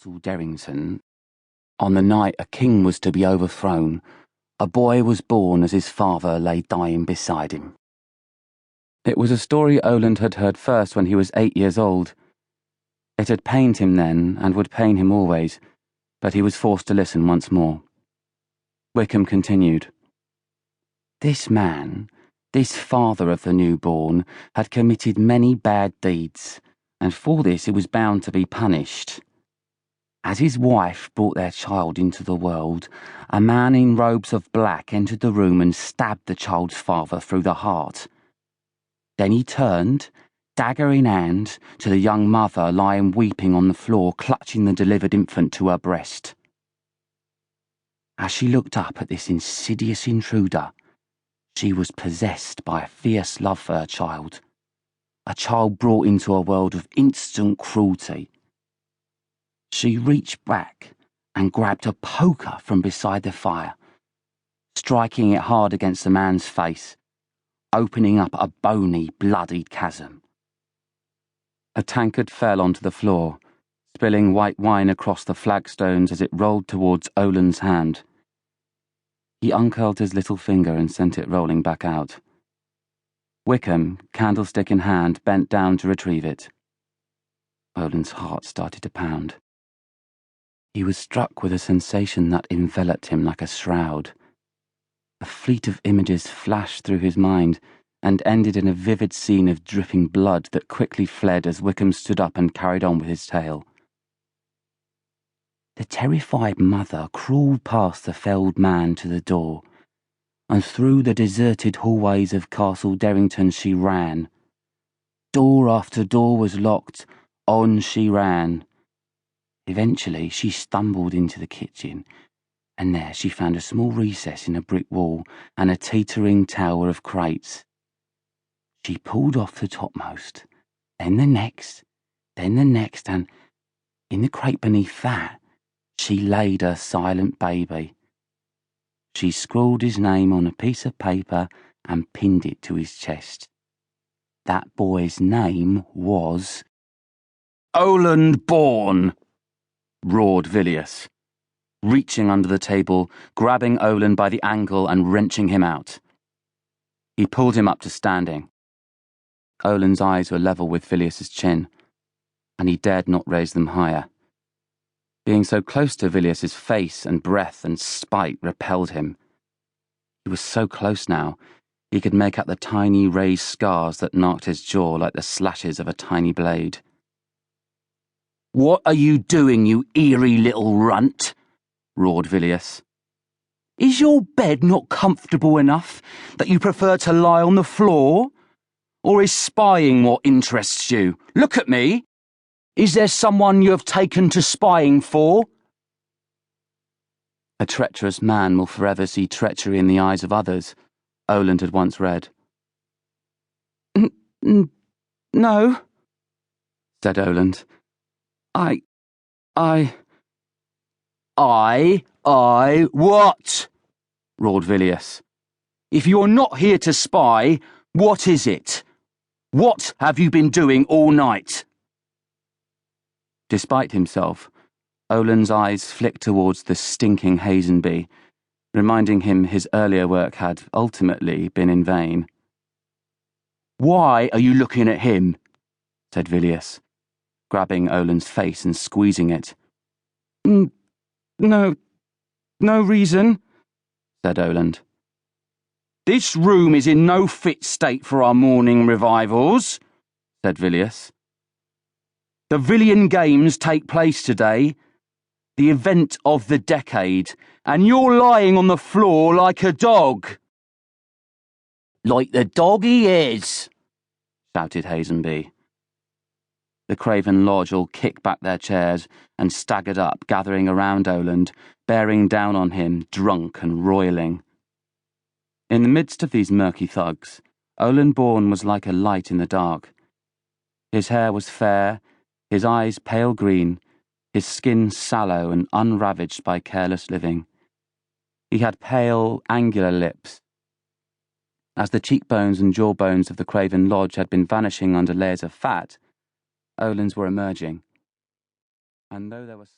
Castle Derrington, on the night a king was to be overthrown, a boy was born as his father lay dying beside him. It was a story Oland had heard first when he was 8 years old. It had pained him then, and would pain him always, but he was forced to listen once more. Wickham continued. This man, this father of the newborn, had committed many bad deeds, and for this he was bound to be punished. As his wife brought their child into the world, a man in robes of black entered the room and stabbed the child's father through the heart. Then he turned, dagger in hand, to the young mother lying weeping on the floor, clutching the delivered infant to her breast. As she looked up at this insidious intruder, she was possessed by a fierce love for her child, a child brought into a world of instant cruelty. She reached back and grabbed a poker from beside the fire, striking it hard against the man's face, opening up a bony, bloodied chasm. A tankard fell onto the floor, spilling white wine across the flagstones as it rolled towards Oland's hand. He uncurled his little finger and sent it rolling back out. Wickham, candlestick in hand, bent down to retrieve it. Oland's heart started to pound. He was struck with a sensation that enveloped him like a shroud. A fleet of images flashed through his mind and ended in a vivid scene of dripping blood that quickly fled as Wickham stood up and carried on with his tale. The terrified mother crawled past the felled man to the door, and through the deserted hallways of Castle Derrington she ran. Door after door was locked, on she ran. Eventually she stumbled into the kitchen, and there she found a small recess in a brick wall and a teetering tower of crates. She pulled off the topmost, then the next, and in the crate beneath that, she laid her silent baby. She scrawled his name on a piece of paper and pinned it to his chest. That boy's name was Oland Born, roared Viliuss, reaching under the table, grabbing Oland by the ankle and wrenching him out. He pulled him up to standing. Oland's eyes were level with Vilius's chin, and he dared not raise them higher. Being so close to Vilius's face and breath and spite repelled him. He was so close now, he could make out the tiny raised scars that marked his jaw like the slashes of a tiny blade. "What are you doing, you eerie little runt?" roared Viliuss. "Is your bed not comfortable enough that you prefer to lie on the floor? Or is spying what interests you? Look at me! Is there someone you have taken to spying for?" A treacherous man will forever see treachery in the eyes of others, Oland had once read. No, said Oland. I, what? Roared Viliuss. If you're not here to spy, what is it? What have you been doing all night? Despite himself, Oland's eyes flicked towards the stinking Hazenby, reminding him his earlier work had ultimately been in vain. "Why are you looking at him?" said Viliuss, grabbing Oland's face and squeezing it. No reason," said Oland. "This room is in no fit state for our morning revivals," said Viliuss. "The Villian Games take place today, the event of the decade, and you're lying on the floor like a dog." "Like the dog he is," shouted Hazenby. The Craven Lodge all kicked back their chairs and staggered up, gathering around Oland, bearing down on him, drunk and roiling. In the midst of these murky thugs, Oland Born was like a light in the dark. His hair was fair, his eyes pale green, his skin sallow and unravaged by careless living. He had pale, angular lips. As the cheekbones and jawbones of the Craven Lodge had been vanishing under layers of fat, Oland's were emerging. And though there were